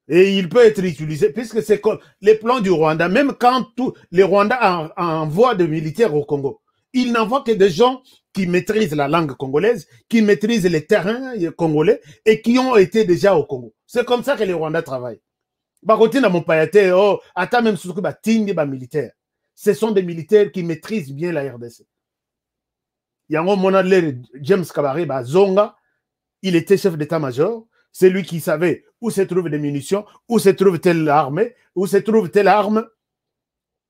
Et il peut être utilisé, puisque c'est comme les plans du Rwanda, même quand les Rwandais envoient des militaires au Congo, ils n'envoient que des gens qui maîtrisent la langue congolaise, qui maîtrisent les terrains congolais et qui ont été déjà au Congo. C'est comme ça que les Rwandais travaillent. Même militaires. Ce sont des militaires qui maîtrisent bien la RDC. Yango Monadler, James Kabare, Zonga, il était chef d'état-major. C'est lui qui savait où se trouvent des munitions, où se trouve telle armée, où se trouve telle arme.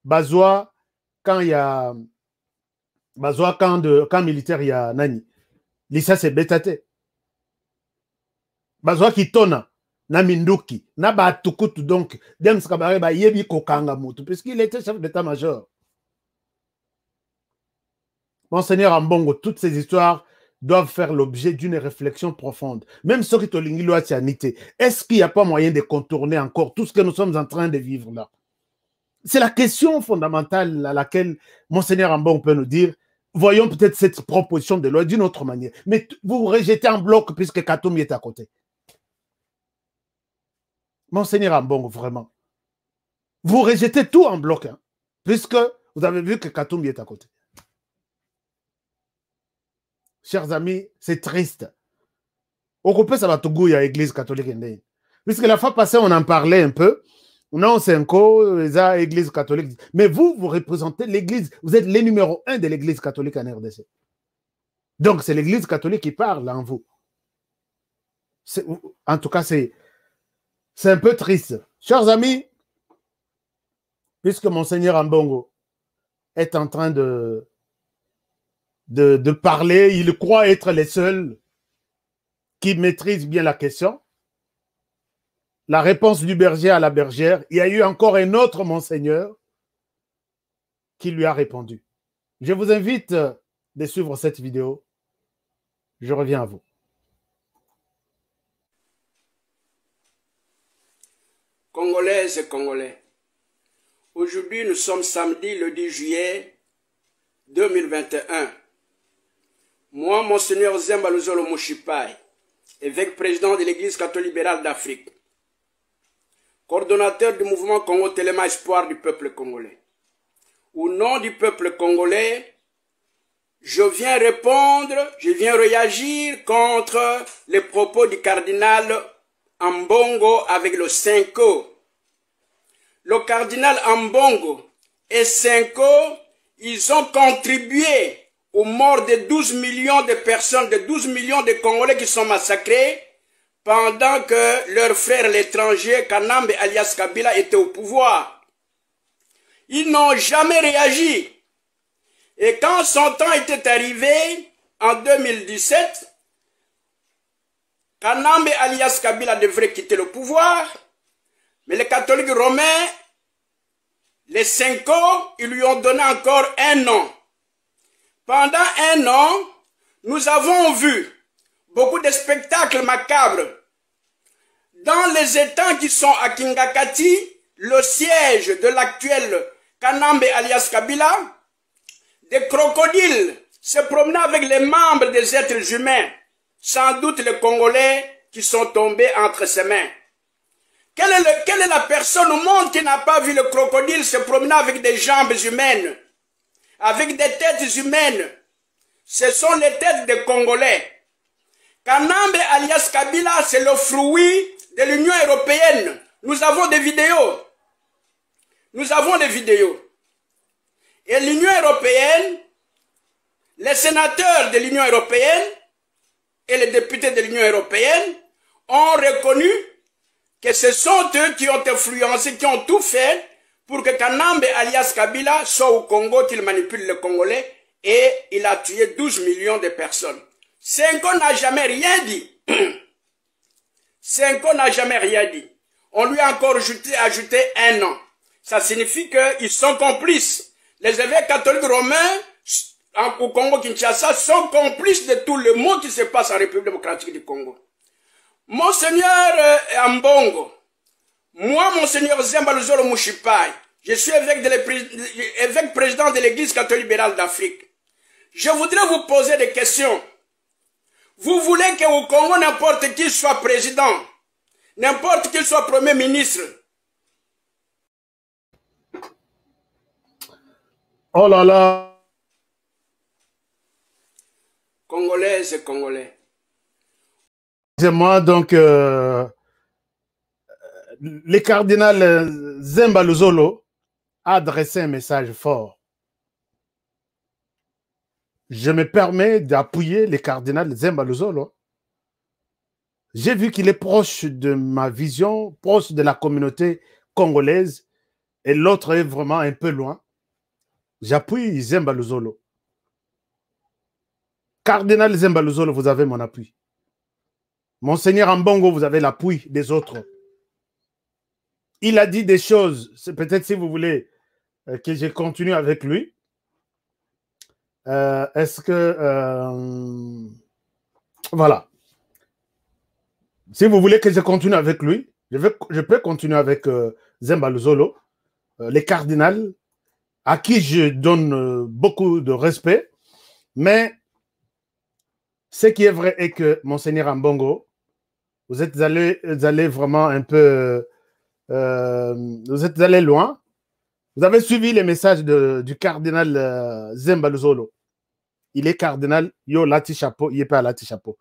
Bazoa, quand il y a. Bazoa, quand militaire, il y a Nani. Lisa, c'est Bétate. Bazoa qui tonne. Na Minduki. Na Batukutu, donc. James Kabare, Yebi Kokanga Moutou, puisqu'il était chef d'état-major. Monseigneur Ambongo, toutes ces histoires doivent faire l'objet d'une réflexion profonde. Même ceux qui te l'ingilouatianité, est-ce qu'il n'y a pas moyen de contourner encore tout ce que nous sommes en train de vivre là? C'est la question fondamentale à laquelle Monseigneur Ambongo peut nous dire, voyons peut-être cette proposition de loi d'une autre manière. Mais vous rejetez en bloc puisque Katoumi est à côté. Monseigneur Ambongo, vraiment. Vous rejetez tout en bloc, hein, puisque vous avez vu que Katoumi est à côté. Chers amis, c'est triste. Au couper, ça va tout goûter à l'église catholique. Puisque la fois passée, on en parlait un peu. On a 5 ans, l'église catholique. Mais vous, vous représentez l'église. Vous êtes les numéro 1 de l'église catholique en RDC. Donc, c'est l'église catholique qui parle en vous. En tout cas, c'est un peu triste. Chers amis, puisque Monseigneur Ambongo est en train de parler, il croit être les seuls qui maîtrisent bien la question. La réponse du berger à la bergère, il y a eu encore un autre monseigneur qui lui a répondu. Je vous invite de suivre cette vidéo. Je reviens à vous. Congolaises et Congolais, aujourd'hui nous sommes samedi le 10 juillet 2021. Moi, Monseigneur Zemba Luzolo Moshipai, évêque président de l'Église catholique libérale d'Afrique, coordonnateur du mouvement Congo Téléma Espoir du peuple congolais. Au nom du peuple congolais, je viens répondre, je viens réagir contre les propos du cardinal Ambongo avec le Senko. Le cardinal Ambongo et Senko, ils ont contribué aux morts de 12 millions de personnes, de 12 millions de Congolais qui sont massacrés pendant que leur frère l'étranger, Kanambe alias Kabila, était au pouvoir. Ils n'ont jamais réagi. Et quand son temps était arrivé, en 2017, Kanambe alias Kabila devrait quitter le pouvoir, mais les catholiques romains, les 5 ans, ils lui ont donné encore 1 an. Pendant 1 an, nous avons vu beaucoup de spectacles macabres. Dans les étangs qui sont à Kingakati, le siège de l'actuel Kanambe alias Kabila, des crocodiles se promenaient avec les membres des êtres humains, sans doute les Congolais qui sont tombés entre ses mains. Quelle est la personne au monde qui n'a pas vu le crocodile se promener avec des jambes humaines, avec des têtes humaines? Ce sont les têtes des Congolais. Kanambe alias Kabila, c'est le fruit de l'Union européenne. Nous avons des vidéos. Nous avons des vidéos. Et l'Union européenne, les sénateurs de l'Union européenne et les députés de l'Union européenne ont reconnu que ce sont eux qui ont influencé, qui ont tout fait pour que Kanambe alias Kabila soit au Congo, qu'il manipule les Congolais, et il a tué 12 millions de personnes. Senko n'a jamais rien dit. Senko n'a jamais rien dit. On lui a encore ajouté 1 an. Ça signifie qu'ils sont complices. Les évêques catholiques romains au Congo-Kinshasa sont complices de tout le monde qui se passe en République démocratique du Congo. Monseigneur Ambongo, moi, Monseigneur Zemba Luzolo Moshipai, je suis évêque président de l'Église catholique libérale d'Afrique. Je voudrais vous poser des questions. Vous voulez qu'au Congo, n'importe qui soit président, n'importe qui soit premier ministre? Oh là là. Congolaises et Congolais. C'est moi, donc, le cardinal Zemba Luzolo a adressé un message fort. je me permets d'appuyer le cardinal Zemba Luzolo. J'ai vu qu'il est proche de ma vision, proche de la communauté congolaise, et l'autre est vraiment un peu loin. J'appuie Zemba Luzolo. Cardinal Zemba Luzolo, vous avez mon appui. Monseigneur Mbongo, vous avez l'appui des autres. Il a dit des choses, c'est peut-être si vous voulez que je continue avec lui. Est-ce que... voilà. Si vous voulez que je continue avec lui, je peux continuer avec Zemba Luzolo, le cardinal, à qui je donne beaucoup de respect. Mais ce qui est vrai est que, Monseigneur Mbongo, vous êtes allé vraiment un peu... vous êtes allé loin. Vous avez suivi les messages du cardinal Zemba Luzolo. Il est cardinal, yo lati chapeau, il est pas lati chapeau.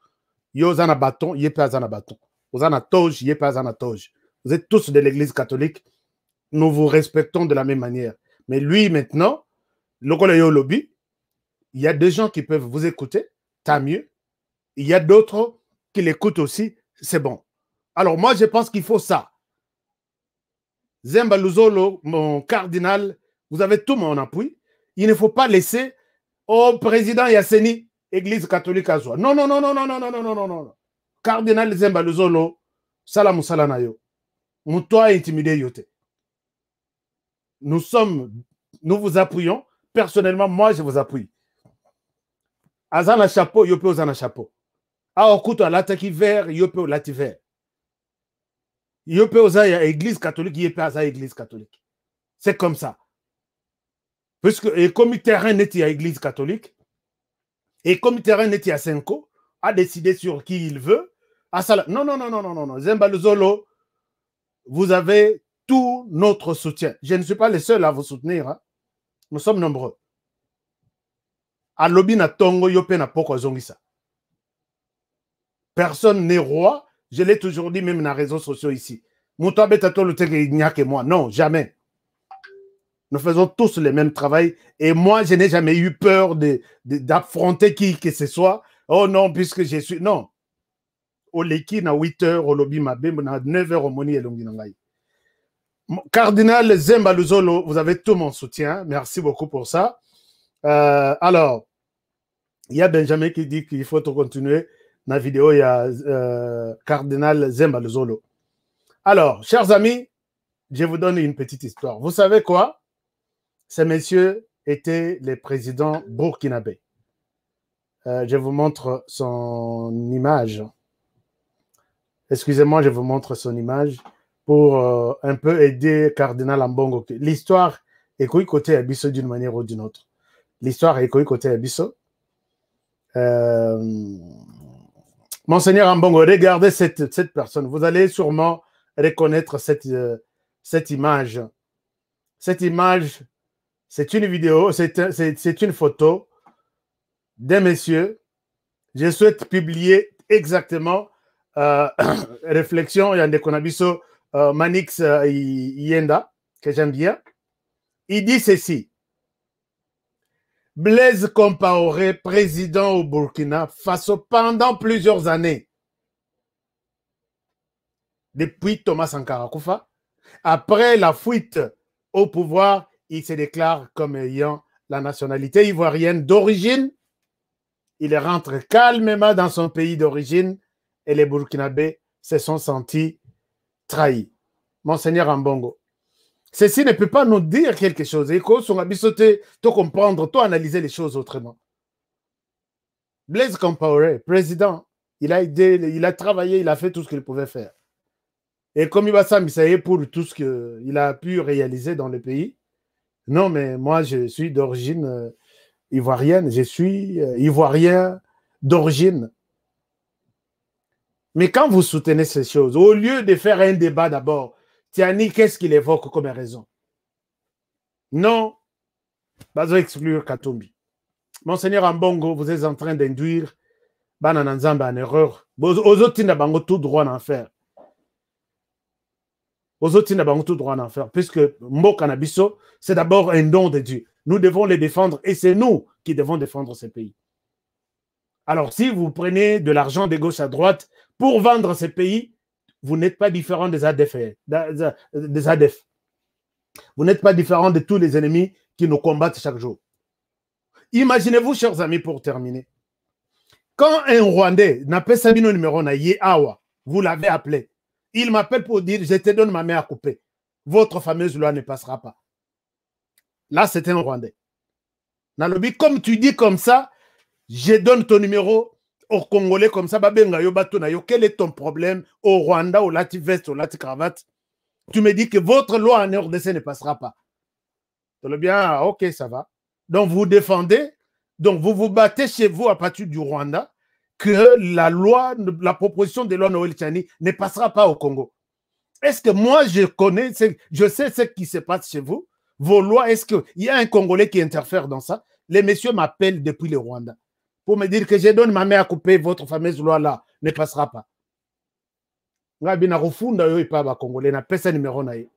Yo zana bâton, il est pas zana bâton. Vous en toge, il est pas zana toge. Vous êtes tous de l'église catholique. Nous vous respectons de la même manière. Mais lui, maintenant, le yo lobby, il y a des gens qui peuvent vous écouter, tant mieux. Il y a d'autres qui l'écoutent aussi, c'est bon. Alors moi, je pense qu'il faut ça. Zemba Luzolo, mon cardinal, vous avez tout mon appui. Il ne faut pas laisser au président Yasseni, église catholique à soi. Non, non, non, non, non, non, non, non, non, non, non. Cardinal Zemba Luzolo, salam salanayo. Moutoua intimidé yote. Nous vous appuyons. Personnellement, moi, je vous appuie. Azana chapeau, yope ozana chapeau. A okuto alataki vert, yope olati vert. Yope ozaya église catholique, yope ozaya église catholique. C'est comme ça. Puisque, et comme terrain n'est à église catholique, et comme terrain n'est à Senko, a décidé sur qui il veut. Non, non, non, non, non, non, non. Zemba Luzolo, vous avez tout notre soutien. Je ne suis pas le seul à vous soutenir. Hein. Nous sommes nombreux. A lobi na tongo yope na poko zongisa. Personne n'est roi. Je l'ai toujours dit même dans les réseaux sociaux ici. Mouta betato le teke il n'y a que moi. Non, jamais. Nous faisons tous le même travail. Et moi, je n'ai jamais eu peur d'affronter qui que ce soit. Oh non, puisque je suis... Non. Au leki na 8 heures, au lobby ma bimbe, na 9 heures au moni et l'onginangaï. Cardinal Zemba Luzolo, vous avez tout mon soutien. Merci beaucoup pour ça. Alors, il y a Benjamin qui dit qu'il faut continuer. Dans la vidéo, il y a Cardinal Zemba Luzolo. Alors, chers amis, je vous donne une petite histoire. Vous savez quoi? Ces messieurs étaient les présidents burkinabés. Je vous montre son image. Excusez-moi, je vous montre son image pour un peu aider Cardinal Mbongo. L'histoire est côté Abisso d'une manière ou d'une autre. L'histoire est côté Abisso. Monseigneur Mbongo, regardez cette personne. Vous allez sûrement reconnaître cette image. Cette image, c'est une vidéo, c'est une photo d'un monsieur. Je souhaite publier exactement réflexion, il y a des konabiso Manix Yenda, que j'aime bien. Il dit ceci. Blaise Compaoré, président au Burkina Faso pendant plusieurs années. Depuis Thomas Sankara Kufa, après la fuite au pouvoir, il se déclare comme ayant la nationalité ivoirienne d'origine. Il rentre calmement dans son pays d'origine et les Burkinabés se sont sentis trahis. Monseigneur Mbongo, ceci ne peut pas nous dire quelque chose. Il faut comprendre, tout analyser les choses autrement. Blaise Compaoré, président, il a aidé, il a travaillé, il a fait tout ce qu'il pouvait faire. Et comme il va s'amuser pour tout ce qu'il a pu réaliser dans le pays, non, mais moi, je suis d'origine ivoirienne, je suis ivoirien d'origine. Mais quand vous soutenez ces choses, au lieu de faire un débat d'abord, Tiani, qu'est-ce qu'il évoque comme raison? Non, pas exclure Katumbi. Monseigneur Mbongo, vous êtes en train d'induire Banananzamba en erreur. Aux autres, n'a pas tout droit d'en faire. Aux autres, n'a pas tout droit d'en faire. Puisque Mbokanabiso, c'est d'abord un don de Dieu. Nous devons les défendre et c'est nous qui devons défendre ce pays. Alors, si vous prenez de l'argent de gauche à droite pour vendre ces pays, vous n'êtes pas différent des ADF. Vous n'êtes pas différent de tous les ennemis qui nous combattent chaque jour. Imaginez-vous, chers amis, pour terminer, quand un Rwandais n'a pas sa numéro na Yeawa, vous l'avez appelé, il m'appelle pour dire, je te donne ma main à couper. Votre fameuse loi ne passera pas. Là, c'est un Rwandais. Nalobi, comme tu dis comme ça, je donne ton numéro aux Congolais comme ça, quel est ton problème au Rwanda, au lati veste, au lati cravate? Tu me dis que votre loi en RDC ne passera pas. Bien, ok, ça va. Donc, vous défendez, donc vous vous battez chez vous à partir du Rwanda que la loi, la proposition de loi Noël Tchani ne passera pas au Congo. Est-ce que moi, je connais, je sais ce qui se passe chez vous, vos lois, est-ce qu'il y a un Congolais qui interfère dans ça? Les messieurs m'appellent depuis le Rwanda pour me dire que je donne ma main à couper, votre fameuse loi-là ne passera pas. Congolais na pesa numéro na ye.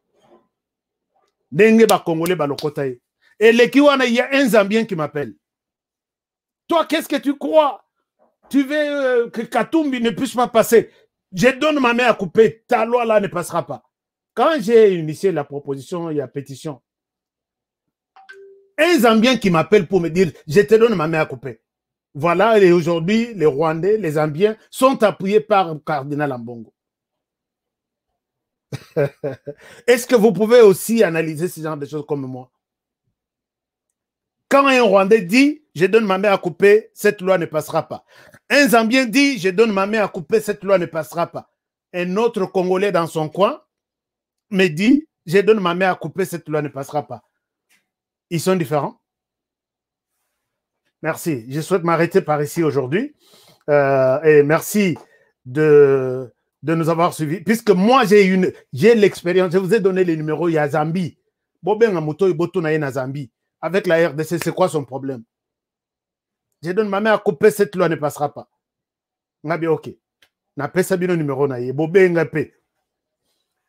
Denge ba Congolais ba lokota ye. Et il y a un Zambien qui m'appelle. Toi, qu'est-ce que tu crois? Tu veux que Katumbi ne puisse pas passer? Je donne ma main à couper, ta loi là ne passera pas. Quand j'ai initié la proposition, il y a pétition. Un Zambien qui m'appelle pour me dire, je te donne ma main à couper. Voilà, et aujourd'hui, les Rwandais, les Zambiens sont appuyés par le cardinal Ambongo. Est-ce que vous pouvez aussi analyser ce genre de choses comme moi? Quand un Rwandais dit, je donne ma main à couper, cette loi ne passera pas. Un Zambien dit, je donne ma main à couper, cette loi ne passera pas. Un autre Congolais dans son coin me dit, je donne ma main à couper, cette loi ne passera pas. Ils sont différents. Merci. Je souhaite m'arrêter par ici aujourd'hui. Et merci de nous avoir suivis. Puisque moi, j'ai l'expérience. Je vous ai donné les numéros. Il y a Zambie. Zambie. Avec la RDC, c'est quoi son problème? Je donne ma main à couper, cette loi ne passera pas. Ok. Na pesa bino numéro na ye.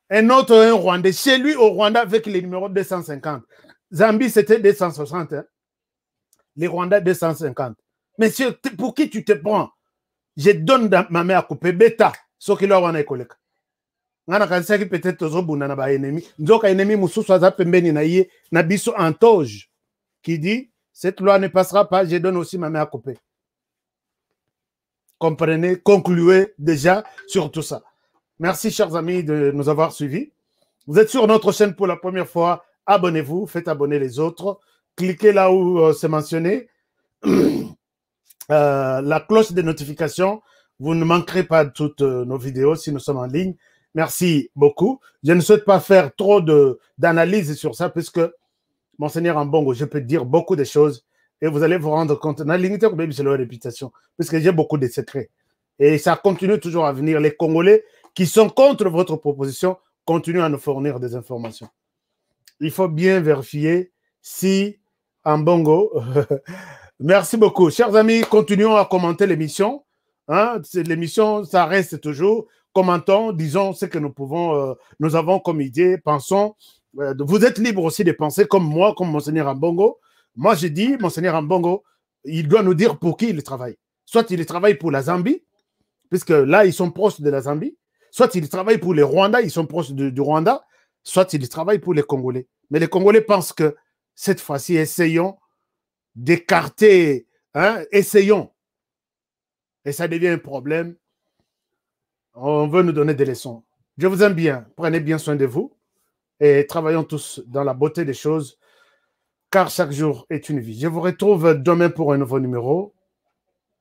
Un autre, un Rwandais. Chez lui, au Rwanda, avec les numéros 250. Zambie, c'était 260. Hein? Les Rwandais, 250. Monsieur, pour qui tu te prends? Je donne ma main à couper. Beta. Ce qui l'a wana école. Peut-être aux ennemis. Nzoka ennemi mususu azapembeni na ye na biso Antoge qui dit cette loi ne passera pas, je donne aussi ma main à couper. Comprenez, concluez déjà sur tout ça. Merci chers amis de nous avoir suivis. Vous êtes sur notre chaîne pour la première fois, abonnez-vous, faites abonner les autres, cliquez là où c'est mentionné, la cloche de notification, vous ne manquerez pas toutes nos vidéos si nous sommes en ligne. Merci beaucoup. Je ne souhaite pas faire trop d'analyse sur ça puisque Monseigneur Ambongo, je peux dire beaucoup de choses et vous allez vous rendre compte. C'est leur réputation puisque j'ai beaucoup de secrets. Et ça continue toujours à venir. Les Congolais qui sont contre votre proposition continuent à nous fournir des informations. Il faut bien vérifier si Ambongo... Merci beaucoup. Chers amis, continuons à commenter l'émission. Hein? L'émission, ça reste toujours... Commentons, disons ce que nous pouvons, nous avons comme idée, pensons. Vous êtes libre aussi de penser comme moi, comme Monseigneur Ambongo. Moi, je dis, Monseigneur Ambongo, il doit nous dire pour qui il travaille. Soit il travaille pour la Zambie, puisque là, ils sont proches de la Zambie. Soit il travaille pour les Rwandais, ils sont proches du Rwanda. Soit il travaille pour les Congolais. Mais les Congolais pensent que cette fois-ci, essayons d'écarter, hein, essayons. Et ça devient un problème. On veut nous donner des leçons. Je vous aime bien. Prenez bien soin de vous et travaillons tous dans la beauté des choses, car chaque jour est une vie. Je vous retrouve demain pour un nouveau numéro.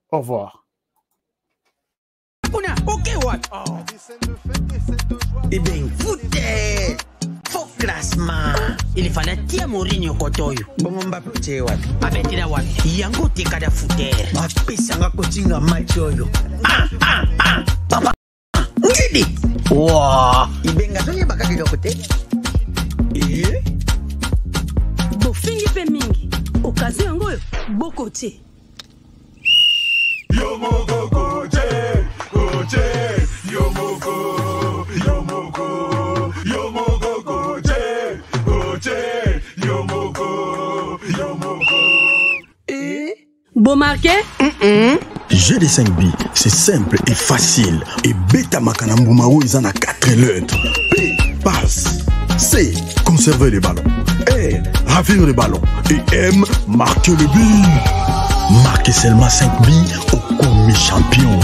Au revoir. Eh bien, foutez! Faux classement! Il fallait tirer Mourinho Kotoyo. Bon, Mbappé, tu es what? Abetira what? Yango te kada fouter. Mbappé, sanga kotinga match oyo. Papa! Ngidi! Wow! Ibenga sonye baka kiloko te? Bofingi pe mingi. Okazi yango yo, boko te. Yomoko koche, koche, yomoko, yomoko, yomoko koche, koche, yomoko, yomoko. Bon marqué? Jeu de 5 billes, c'est simple et facile. Et Beta Makanambumao, ils en ont 4 lettres. P, passe. C, conserver les ballons. R, ravir les ballons. Et M, marquer le but. Marquez seulement 5 billes au commis champion.